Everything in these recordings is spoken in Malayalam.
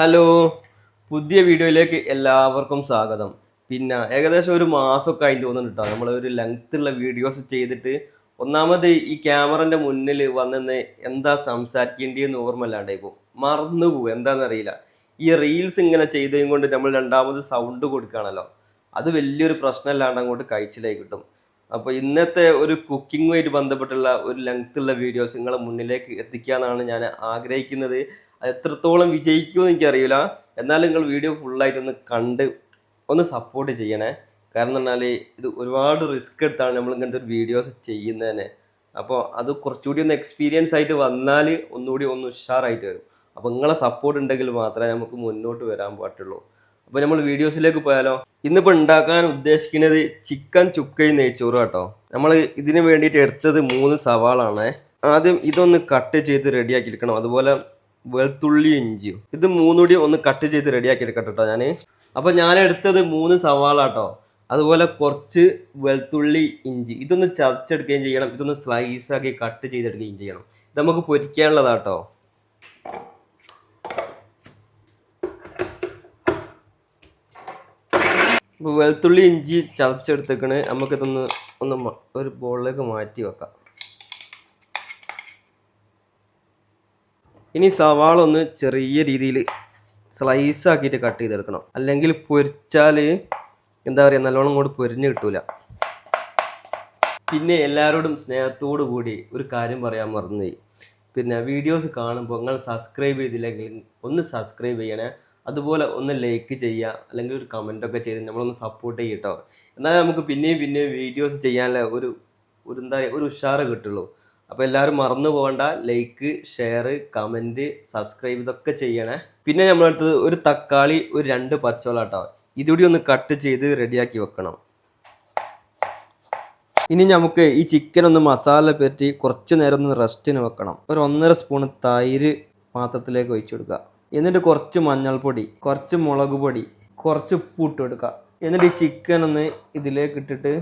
ഹലോ, പുതിയ വീഡിയോയിലേക്ക് എല്ലാവർക്കും സ്വാഗതം. പിന്നെ ഏകദേശം ഒരു മാസമൊക്കെ ആയി തോന്നുന്നു കേട്ടോ, നമ്മൾ ഒരു ലെങ്ത്തുള്ള വീഡിയോസ് ചെയ്തിട്ട്. ഒന്നാമത് ഈ ക്യാമറൻ്റെ മുന്നിൽ വന്നെന്ന് എന്താ സംസാരിക്കേണ്ടതെന്ന് ഓർമ്മയില്ലാണ്ടായിപ്പോൾ മറന്നുപോകും, എന്താണെന്നറിയില്ല. ഈ റീൽസ് ഇങ്ങനെ ചെയ്തതും കൊണ്ട് നമ്മൾ രണ്ടാമത് സൗണ്ട് കൊടുക്കുകയാണല്ലോ, അത് വലിയൊരു പ്രശ്നമല്ലാണ്ട് അങ്ങോട്ട് കഴിച്ചിലായി കിട്ടും. അപ്പോൾ ഇന്നത്തെ ഒരു കുക്കിങ്ങുമായിട്ട് ബന്ധപ്പെട്ടുള്ള ഒരു ലെങ്ത്തുള്ള വീഡിയോസ് നിങ്ങളെ മുന്നിലേക്ക് എത്തിക്കാമെന്നാണ് ഞാൻ ആഗ്രഹിക്കുന്നത്. അത് എത്രത്തോളം വിജയിക്കുമെന്ന് എനിക്കറിയില്ല. എന്നാലും നിങ്ങൾ വീഡിയോ ഫുള്ളായിട്ടൊന്ന് കണ്ട് ഒന്ന് സപ്പോർട്ട് ചെയ്യണേ. കാരണം എന്നാൽ ഇത് ഒരുപാട് റിസ്ക് എടുത്താണ് നമ്മൾ ഇങ്ങനത്തെ ഒരു വീഡിയോസ് ചെയ്യുന്നതന്നെ. അപ്പോൾ അത് കുറച്ചുകൂടി ഒന്ന് എക്സ്പീരിയൻസ് ആയിട്ട് വന്നാൽ ഒന്നുകൂടി ഒന്ന് ഉഷാറായിട്ട് വരും. അപ്പോൾ നിങ്ങളെ സപ്പോർട്ട് ഉണ്ടെങ്കിൽ മാത്രമേ നമുക്ക് മുന്നോട്ട് വരാൻ പറ്റുള്ളൂ. അപ്പോൾ നമ്മൾ വീഡിയോസിലേക്ക് പോയാലോ. ഇന്നിപ്പോൾ ഉണ്ടാക്കാൻ ഉദ്ദേശിക്കുന്നത് ചിക്കൻ ചുക്കയും നെയ്ച്ചോറും കേട്ടോ. നമ്മൾ ഇതിന് വേണ്ടിയിട്ട് എടുത്തത് 3 സവാളാണ്. ആദ്യം ഇതൊന്ന് കട്ട് ചെയ്ത് റെഡിയാക്കി എടുക്കണം. അതുപോലെ വെളുത്തുള്ളി ഇഞ്ചിയും ഇത് മൂന്നുകൂടി ഒന്ന് കട്ട് ചെയ്ത് റെഡിയാക്കി എടുക്കട്ടെ കേട്ടോ ഞാൻ. അപ്പോൾ ഞാൻ എടുത്തത് 3 സവാള കേട്ടോ. അതുപോലെ കുറച്ച് വെളുത്തുള്ളി ഇഞ്ചി ഇതൊന്ന് ചതച്ചെടുക്കുകയും ചെയ്യണം. ഇതൊന്ന് സ്ലൈസാക്കി കട്ട് ചെയ്തെടുക്കുകയും ചെയ്യണം. ഇത് നമുക്ക് പൊരിക്കാനുള്ളതാട്ടോ. ഇപ്പോൾ വെളുത്തുള്ളി ഇഞ്ചി ചതച്ചെടുത്തേക്കണ്. നമുക്കിതൊന്ന് ഒരു ബോളിലേക്ക് മാറ്റി വെക്കാം. ഇനി സവാള ഒന്ന് ചെറിയ രീതിയിൽ സ്ലൈസ് ആക്കിയിട്ട് കട്ട് ചെയ്തെടുക്കണം. അല്ലെങ്കിൽ പൊരിച്ചാൽ എന്താ പറയുക, നല്ലോണം കൂടി പൊരിഞ്ഞ് കിട്ടൂല. പിന്നെ എല്ലാവരോടും സ്നേഹത്തോടു കൂടി ഒരു കാര്യം പറയാൻ മറന്നുപോയി. പിന്നെ വീഡിയോസ് കാണുമ്പോൾ നിങ്ങൾ സബ്സ്ക്രൈബ് ചെയ്തില്ലെങ്കിൽ ഒന്ന് സബ്സ്ക്രൈബ് ചെയ്യണേ. അതുപോലെ ഒന്ന് ലൈക്ക് ചെയ്യുക, അല്ലെങ്കിൽ ഒരു കമൻറ്റൊക്കെ ചെയ്ത് നമ്മളൊന്ന് സപ്പോർട്ട് ചെയ്യട്ടോ. എന്നാലേ നമുക്ക് പിന്നെയും വീഡിയോസ് ചെയ്യാനുള്ള ഒരു എന്താ പറയുക, ഒരു ഉഷാറ് കിട്ടുള്ളൂ. അപ്പോൾ എല്ലാവരും മറന്നു പോകണ്ട, ലൈക്ക്, ഷെയർ, കമൻറ്റ്, സബ്സ്ക്രൈബ് ഇതൊക്കെ ചെയ്യണേ. പിന്നെ നമ്മളടുത്തത് ഒരു തക്കാളി, ഒരു 2 പച്ചമുളക് കേട്ടോ. ഇതുകൂടി ഒന്ന് കട്ട് ചെയ്ത് റെഡിയാക്കി വെക്കണം. ഇനി നമുക്ക് ഈ ചിക്കൻ ഒന്ന് മസാല പറ്റി കുറച്ച് നേരം ഒന്ന് റെസ്റ്റിന് വെക്കണം. ഒരു 1.5 സ്പൂൺ തൈര് പാത്രത്തിലേക്ക് ഒഴിച്ചു കൊടുക്കുക. എന്നിട്ട് കുറച്ച് മഞ്ഞൾപ്പൊടി, കുറച്ച് മുളക് പൊടി, കുറച്ച് ഉപ്പ് ഇട്ട് കൊടുക്കുക. എന്നിട്ട് ഈ ചിക്കൻ ഒന്ന് ഇതിലേക്ക് ഇട്ടിട്ട്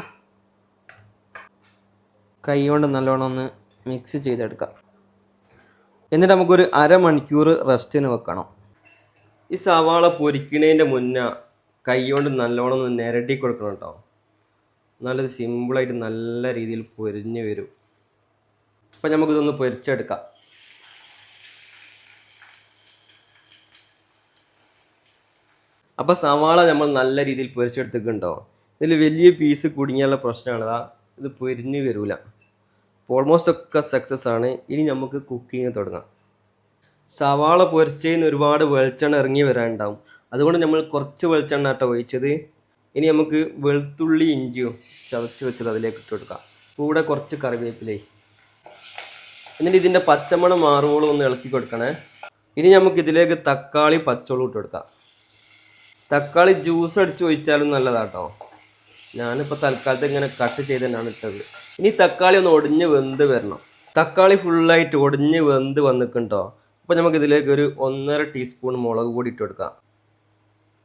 കൈ കൊണ്ട് നല്ലോണം ഒന്ന് മിക്സ് ചെയ്തെടുക്കാം. എന്നിട്ട് നമുക്കൊരു അരമണിക്കൂർ റെസ്റ്റിന് വെക്കണം. ഈ സവാള പൊരിക്കണതിൻ്റെ മുന്നേ കൈ കൊണ്ട് നല്ലോണം ഒന്ന് നിരട്ടി കൊടുക്കണം കേട്ടോ. നല്ലത് സിമ്പിളായിട്ട് നല്ല രീതിയിൽ പൊരിഞ്ഞ് വരും. അപ്പം നമുക്കിതൊന്ന് പൊരിച്ചെടുക്കാം. അപ്പോൾ സവാള നമ്മൾ നല്ല രീതിയിൽ പൊരിച്ചെടുത്തിട്ടുണ്ടോ. ഇതിൽ വലിയ പീസ് കുടുങ്ങിയുള്ള പ്രശ്നമാണതാ, ഇത് പൊരിഞ്ഞ് വരില്ല. ഓൾമോസ്റ്റ് ഒക്കെ സക്സസ് ആണ്. ഇനി നമുക്ക് കുക്കിങ് തുടങ്ങാം. സവാള പൊരിച്ചതിന് ഒരുപാട് വെളിച്ചെണ്ണ ഇറങ്ങി വരാനുണ്ടാവും. അതുകൊണ്ട് നമ്മൾ കുറച്ച് വെളിച്ചെണ്ണ കേട്ടോ ഒഴിച്ചത്. ഇനി നമുക്ക് വെളുത്തുള്ളി ഇഞ്ചിയും ചതച്ച് വെച്ചത് അതിലേക്ക് ഇട്ട് കൊടുക്കാം. കൂടെ കുറച്ച് കറിവേപ്പിലേ. എന്നിട്ട് ഇതിൻ്റെ പച്ചമണം മാറുവോളം ഒന്ന് ഇളക്കി കൊടുക്കണേ. ഇനി നമുക്ക് ഇതിലേക്ക് തക്കാളി പച്ചമുളക് ഇട്ട് കൊടുക്കാം. തക്കാളി ജ്യൂസ് അടിച്ച് ഒഴിച്ചാലും നല്ലതാട്ടോ. ഞാനിപ്പോൾ തൽക്കാലത്ത് ഇങ്ങനെ കട്ട് ചെയ്ത് തന്നെയാണ് ഇട്ടത്. ഇനി തക്കാളി ഒന്ന് ഒടിഞ്ഞ് വെന്ത് വരണം. തക്കാളി ഫുള്ളായിട്ട് ഒടിഞ്ഞ് വെന്ത് വന്നിട്ടുണ്ടോ. അപ്പോൾ നമുക്ക് ഇതിലേക്ക് ഒരു 1.5 ടീസ്പൂൺ മുളക് പൊടി ഇട്ട് കൊടുക്കാം.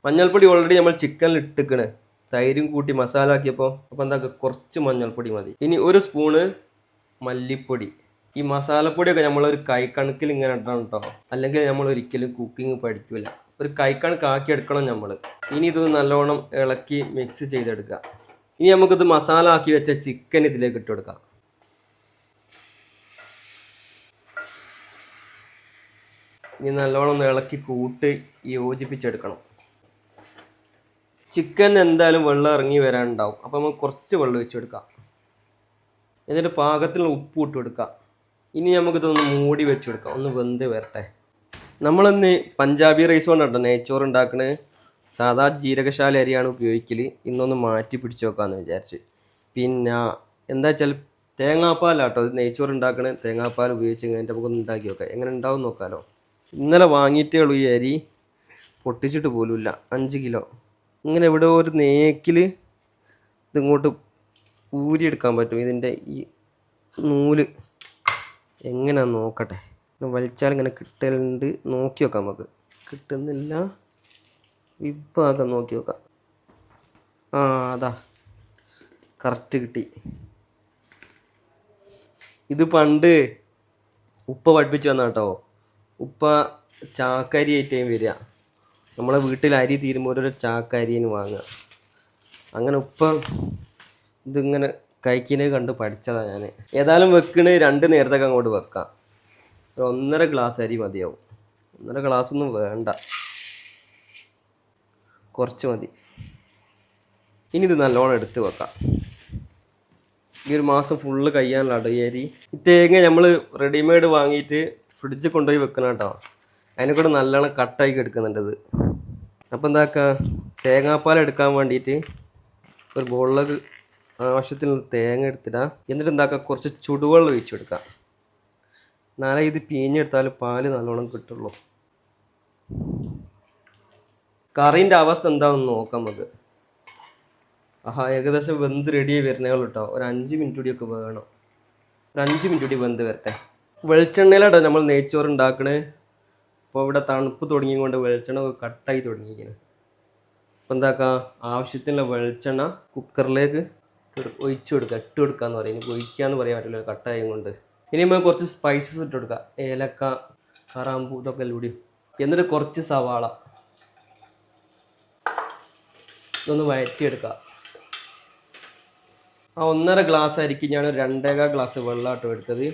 മഞ്ഞൾപ്പൊടി ഓൾറെഡി നമ്മൾ ചിക്കനിൽ ഇട്ടിക്കണ്, തൈരും കൂട്ടി മസാല ആക്കിയപ്പോൾ. അപ്പോൾ എന്താ, കുറച്ച് മഞ്ഞൾപ്പൊടി മതി. ഇനി 1 സ്പൂണ് മല്ലിപ്പൊടി. ഈ മസാലപ്പൊടിയൊക്കെ നമ്മളൊരു കൈക്കണക്കിൽ ഇങ്ങനെ ഇടണം കേട്ടോ, അല്ലെങ്കിൽ നമ്മൾ ഒരിക്കലും കുക്കിംഗ് പഠിക്കില്ല. ഒരു കൈക്കണക്കാക്കി എടുക്കണം നമ്മൾ. ഇനി ഇത് നല്ലോണം ഇളക്കി മിക്സ് ചെയ്തെടുക്കുക. ഇനി നമുക്കിത് മസാല ആക്കി വെച്ച ചിക്കൻ ഇതിലേക്ക് ഇട്ട് കൊടുക്കാം. ഇനി നല്ലോണം ഒന്ന് ഇളക്കി കൂട്ടി യോജിപ്പിച്ചെടുക്കണം. ചിക്കൻ എന്തായാലും വെള്ളം ഇറങ്ങി വരാനുണ്ടാവും. അപ്പോൾ നമുക്ക് കുറച്ച് വെള്ളം ഒഴിച്ചെടുക്കാം. എന്നിട്ട് പാകത്തിനുള്ള ഉപ്പ് ഇട്ട് കൊടുക്കാം. ഇനി നമുക്കിതൊന്ന് മൂടി വെച്ചെടുക്കാം, ഒന്ന് വെന്ത് വരട്ടെ. നമ്മളിന്ന് പഞ്ചാബി റൈസ് കൊണ്ടാട്ടോ നെയ്ച്ചോറ് ഉണ്ടാക്കണത്. സാധാ ജീരകശാല അരിയാണ് ഉപയോഗിക്കൽ. ഇന്നൊന്ന് മാറ്റി പിടിച്ച് വെക്കാമെന്ന് വിചാരിച്ച്. പിന്നെ എന്താ വെച്ചാൽ തേങ്ങാപ്പാലാട്ടോ ഇത് നെയ്ച്ചോറ് ഉണ്ടാക്കണത്. തേങ്ങാപ്പാൽ ഉപയോഗിച്ച് കഴിഞ്ഞിട്ട് നമുക്കൊന്ന് ഉണ്ടാക്കി നോക്കാം, എങ്ങനെ ഉണ്ടാവും നോക്കാമല്ലോ. ഇന്നലെ വാങ്ങിയിട്ടേ ഉള്ളൂ ഈ അരി, പൊട്ടിച്ചിട്ട് പോലുമില്ല. 5 കിലോ. ഇങ്ങനെ ഇവിടെ ഒരു നേക്കിൽ ഇതിങ്ങോട്ട് ഊരിയെടുക്കാൻ പറ്റും. ഇതിൻ്റെ ഈ നൂല് എങ്ങനെയാണെന്ന് നോക്കട്ടെ. വലിച്ചാൽ ഇങ്ങനെ കിട്ടലുണ്ട്, നോക്കി നോക്കാം. നമുക്ക് കിട്ടുന്നില്ല, വിഭാഗം നോക്കി നോക്കാം. അതാ കറക്റ്റ് കിട്ടി. ഇത് പണ്ട് ഉപ്പ പഠിപ്പിച്ച് വന്ന കേട്ടോ. ഉപ്പ ചാക്കരി ആയിട്ടേയും വരിക. നമ്മളെ വീട്ടിൽ അരി തീരുമ്പോൾ ഓരോരോ ചാക്ക് അരിന് വാങ്ങുക. അങ്ങനെ ഉപ്പ ഇതിങ്ങനെ കഴിക്കുന്നത് കണ്ട് പഠിച്ചതാണ് ഞാൻ. ഏതായാലും വെക്കണ് 2 നേരത്തൊക്കെ അങ്ങോട്ട് വെക്കാം. ഒരു 1.5 ഗ്ലാസ് അരി മതിയാവും. 1.5 ഗ്ലാസ്സൊന്നും വേണ്ട, കുറച്ച് മതി. ഇനി ഇത് നല്ലോണം എടുത്ത് വെക്കാം. ഈ ഒരു മാസം ഫുള്ള് കഴിയാനുള്ള ഈ അരി. ഈ തേങ്ങ നമ്മൾ റെഡിമെയ്ഡ് വാങ്ങിയിട്ട് ഫ്രിഡ്ജിൽ കൊണ്ടുപോയി വെക്കണം കേട്ടോ. അതിനെ കൂടെ നല്ലോണം കട്ടാക്കി എടുക്കുന്നുണ്ട്. അപ്പോൾ എന്താക്കുക, തേങ്ങാപ്പാൽ എടുക്കാൻ വേണ്ടിയിട്ട് ഒരു ബോളിലേക്ക് ആവശ്യത്തിനുള്ള തേങ്ങ എടുത്തിടാം. എന്നിട്ട് എന്താക്കുക, കുറച്ച് ചുടുവെള്ളം ഒഴിച്ചു കൊടുക്കാം. എന്നാലേ ഇത് പിഴിഞ്ഞെടുത്താൽ പാല് നല്ലോണം കിട്ടുള്ളൂ. കറീൻ്റെ അവസ്ഥ എന്താണെന്ന് നോക്കാം നമുക്ക്. ഏകദേശം വെന്ത് റെഡിയായി വരുന്നേ ഉള്ളൂ കേട്ടോ. ഒരു 5 മിനിറ്റ് കൂടിയൊക്കെ വേണം. ഒരു 5 മിനിറ്റ് കൂടി വെന്ത് വരട്ടെ. വെളിച്ചെണ്ണയിലാട്ടോ നമ്മൾ നെയ്ച്ചോറ് ഉണ്ടാക്കണേ. അപ്പോൾ ഇവിടെ തണുപ്പ് തുടങ്ങിക്കൊണ്ട് വെളിച്ചെണ്ണ കട്ടായി തുടങ്ങിയിരിക്കുന്നത്. അപ്പോൾ എന്താക്കുക, ആവശ്യത്തിനുള്ള വെളിച്ചെണ്ണ കുക്കറിലേക്ക് ഒഴിച്ചു കൊടുക്കുക. ഇട്ട് കൊടുക്കാന്ന് പറയും, ഇനി ഒഴിക്കുക എന്ന് പറയാൻ പറ്റില്ല, കട്ടായും കൊണ്ട്. ഇനി നമ്മൾ കുറച്ച് സ്പൈസസ് ഇട്ട് കൊടുക്കുക. ഏലക്ക, കറാമ്പൂ, ഇതൊക്കെ കൂടി. എന്നിട്ട് കുറച്ച് സവാള ഇതൊന്ന് വഴറ്റിയെടുക്കുക. ആ 1.5 ഗ്ലാസ് അരിക്ക് ഞാൻ 2.25 ഗ്ലാസ് വെള്ളമാട്ടോ എടുത്തത്.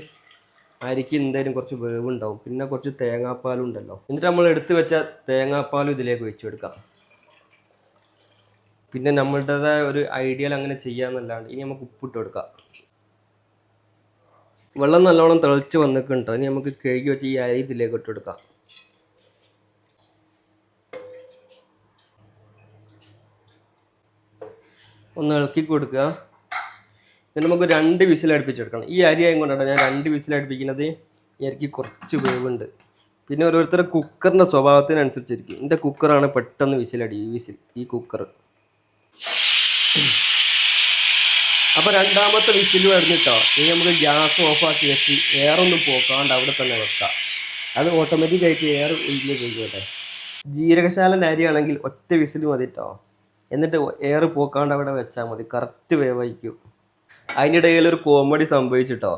അരിക്ക് എന്തായാലും കുറച്ച് വേവുണ്ടാവും. പിന്നെ കുറച്ച് തേങ്ങാപ്പാലും ഉണ്ടല്ലോ. എന്നിട്ട് നമ്മൾ എടുത്ത് വെച്ച തേങ്ങാപ്പാലും ഇതിലേക്ക് ഒഴിച്ചു കൊടുക്കാം. പിന്നെ നമ്മളുടേതായ ഒരു ഐഡിയയിൽ അങ്ങനെ ചെയ്യാമെന്നല്ലാണ്ട്. ഇനി നമുക്ക് ഉപ്പിട്ട് കൊടുക്കാം. വെള്ളം നല്ലോണം തിളച്ച് വന്നിട്ടുണ്ടോ. ഇനി നമുക്ക് കഴുകി വെച്ച് ഈ അരി ഇതിലേക്ക് ഇട്ട് കൊടുക്കാം. ഒന്ന് ഇളക്കി കൊടുക്കുക. പിന്നെ നമുക്ക് 2 വിസിൽ അടുപ്പിച്ചെടുക്കണം. ഈ അരി ആയതുകൊണ്ടാണ് ഞാൻ 2 വിസിൽ അടുപ്പിക്കുന്നത്. ഈ അരിക്ക് കുറച്ച് വേവുണ്ട്. പിന്നെ ഓരോരുത്തരുടെ കുക്കറിൻ്റെ സ്വഭാവത്തിനനുസരിച്ചിരിക്കും. എൻ്റെ കുക്കറാണ് പെട്ടെന്ന് വിസിലടി. ഈ കുക്കർ. അപ്പോൾ 2ാമത്തെ വിസിൽ വരുന്നിട്ടോ. ഇനി നമുക്ക് ഗ്യാസ് ഓഫാക്കി വെച്ച് എയറൊന്നും പോക്കാണ്ട് അവിടെ തന്നെ വെക്കാം. അത് ഓട്ടോമാറ്റിക്കായിട്ട് എയർ ഒഴിഞ്ഞ് പോയിക്കോട്ടെ. ജീരകശാലൻ്റെ അരിയാണെങ്കിൽ ഒറ്റ വിസിൽ മതി കേട്ടോ. എന്നിട്ട് എയർ പോക്കാണ്ട് അവിടെ വെച്ചാൽ മതി. കറക്റ്റ് വേവായിരിക്കും. അതിനിടയിൽ ഒരു കോമഡി സംഭവിച്ചിട്ടോ.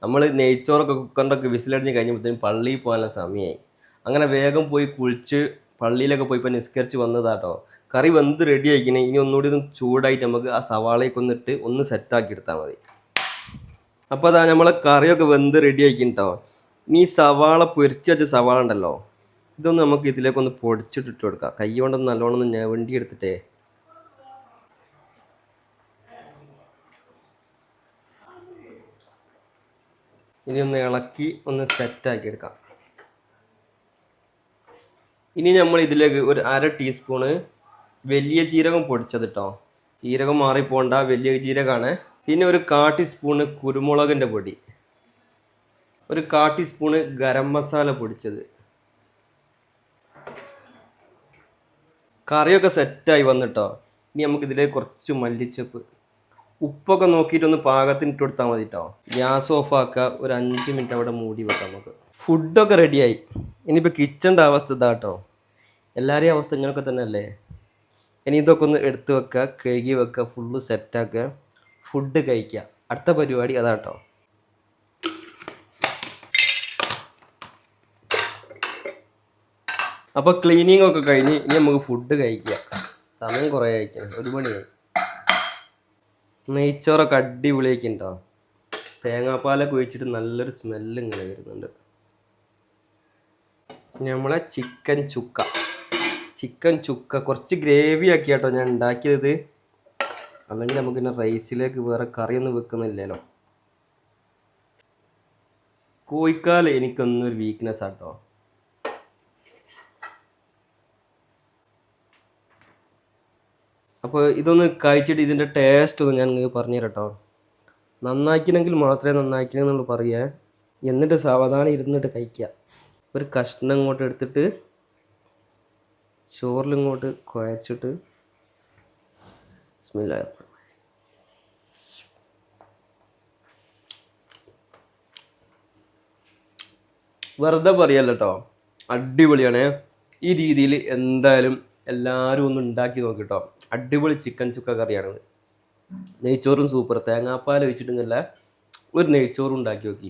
നമ്മൾ നെയ്ച്ചോറൊക്കെ കുക്കറിൻ്റെ ഒക്കെ വിസിലടിഞ്ഞ് കഴിഞ്ഞപ്പോഴത്തേനും പള്ളിയിൽ പോകാനുള്ള സമയമായി. അങ്ങനെ വേഗം പോയി കുളിച്ച് പള്ളിയിലൊക്കെ പോയി ഇപ്പോൾ നിസ്കരിച്ച് വന്നതാട്ടോ. കറി വെന്ത് റെഡി ആയിക്കണേ. ഇനി ഒന്നുകൂടി ഒന്ന് ചൂടായിട്ട് നമുക്ക് ആ സവാളയൊക്കെ ഒന്നിട്ട് ഒന്ന് സെറ്റാക്കി എടുത്താൽ മതി. അപ്പോൾ അതാ നമ്മളെ കറിയൊക്കെ വെന്ത് റെഡി ആയിക്കിട്ടോ. ഇനി സവാള പൊരിച്ച് വെച്ച സവാള ഉണ്ടല്ലോ, ഇതൊന്ന് നമുക്ക് ഇതിലേക്കൊന്ന് പൊടിച്ചിട്ടിട്ട് കൊടുക്കാം. കൈ കൊണ്ടൊന്ന് നല്ലോണം ഒന്ന് ഞവണ്ടി എടുത്തിട്ടേ. ഇനി ഒന്ന് ഇളക്കി ഒന്ന് സെറ്റാക്കി എടുക്കാം. ഇനി നമ്മൾ ഇതിലേക്ക് ഒരു 1/2 ടീസ്പൂണ് വലിയ ജീരകം പൊടിച്ചത് കേട്ടോ. ജീരകം മാറിപ്പോണ്ട, വലിയ ജീരകമാണ്. പിന്നെ ഒരു 1/4 ടീസ്പൂണ് കുരുമുളകിൻ്റെ പൊടി, ഒരു 1/4 ടീസ്പൂണ് ഗരം മസാല പൊടിച്ചത്. കറിയൊക്കെ സെറ്റായി വന്നിട്ടോ. ഇനി നമുക്ക് ഇതിലേക്ക് കുറച്ച് മല്ലിച്ചപ്പ്, ഉപ്പൊക്കെ നോക്കിയിട്ടൊന്ന് പാകത്തിന് ഇട്ട് കൊടുത്താൽ മതി കേട്ടോ. ഗ്യാസ് ഓഫാക്കുക. ഒരു 5 മിനിറ്റ് അവിടെ മൂടി വെക്കാം നമുക്ക്. ഫുഡൊക്കെ റെഡിയായി. ഇനിയിപ്പോൾ കിച്ചൻ്റെ അവസ്ഥ ഇതാ കേട്ടോ. എല്ലാവരെയും അവസ്ഥ ഇങ്ങനെയൊക്കെ തന്നെ അല്ലേ. ഇനി ഇതൊക്കെ ഒന്ന് എടുത്ത് വെക്കുക, കഴുകി വെക്കുക, ഫുള്ള് സെറ്റാക്കുക, ഫുഡ് കഴിക്കുക. അടുത്ത പരിപാടി അതാ കേട്ടോ. അപ്പോൾ ക്ലീനിങ് ഒക്കെ കഴിഞ്ഞ് ഇനി നമുക്ക് ഫുഡ് കഴിക്കുക. സമയം കുറേ കഴിക്കണം, 1 മണിയായി. നെയ്ച്ചോറൊക്കെ അടിപൊളിയാക്കിണ്ടോ. തേങ്ങാപ്പാലൊക്കെ ഒഴിച്ചിട്ട് നല്ലൊരു സ്മെല്ല് ഇങ്ങനെ വരുന്നുണ്ട്. നമ്മളെ ചിക്കൻ ചുക്ക കുറച്ച് ഗ്രേവി ആക്കി കേട്ടോ ഞാൻ ഉണ്ടാക്കിയത്. അല്ലെങ്കിൽ നമുക്ക് പിന്നെ റൈസിലേക്ക് വേറെ കറിയൊന്നും വെക്കുന്നില്ലല്ലോ. കോഴിക്കാൽ എനിക്കൊന്നൊരു വീക്ക്നെസ് ആട്ടോ. അപ്പോൾ ഇതൊന്ന് കഴിച്ചിട്ട് ഇതിൻ്റെ ടേസ്റ്റ് ഒന്ന് ഞാൻ നിങ്ങൾക്ക് പറഞ്ഞു തരാം കേട്ടോ. നന്നാക്കണമെങ്കിൽ മാത്രമേ നന്നാക്കണമെന്നുള്ളൂ പറയുക. എന്നിട്ട് സാവധാനം ഇരുന്നിട്ട് കഴിക്കുക. ഒരു കഷ്ണം ഇങ്ങോട്ട് എടുത്തിട്ട് ചോറിലിങ്ങോട്ട് കുഴച്ചിട്ട് ബിസ്മില്ലാഹിർ റഹ്മാനിർ റഹീം. വെറുതെ പറയല്ല കേട്ടോ, അടിപൊളിയാണ്. ഈ രീതിയിൽ എന്തായാലും എല്ലാവരും ഒന്ന് ഉണ്ടാക്കി നോക്കിട്ടോ. അടിപൊളി ചിക്കൻ ചുക്ക കറിയാണിത്. നെയ്ച്ചോറും സൂപ്പർ. തേങ്ങാപ്പാൽ ഒഴിച്ചിട്ടുണ്ടല്ല ഒരു നെയ്ച്ചോറും ഉണ്ടാക്കി നോക്കി.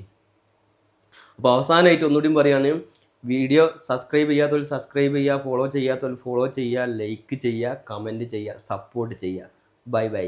അപ്പോൾ അവസാനമായിട്ട് ഒന്നുകൂടിയും പറയുകയാണെങ്കിൽ വീഡിയോ സബ്സ്ക്രൈബ് ചെയ്യാത്തവർ സബ്സ്ക്രൈബ് ചെയ്യുക, ഫോളോ ചെയ്യാത്തവർ ഫോളോ ചെയ്യുക, ലൈക്ക് ചെയ്യുക, കമൻറ്റ് ചെയ്യുക, സപ്പോർട്ട് ചെയ്യുക. Bye bye.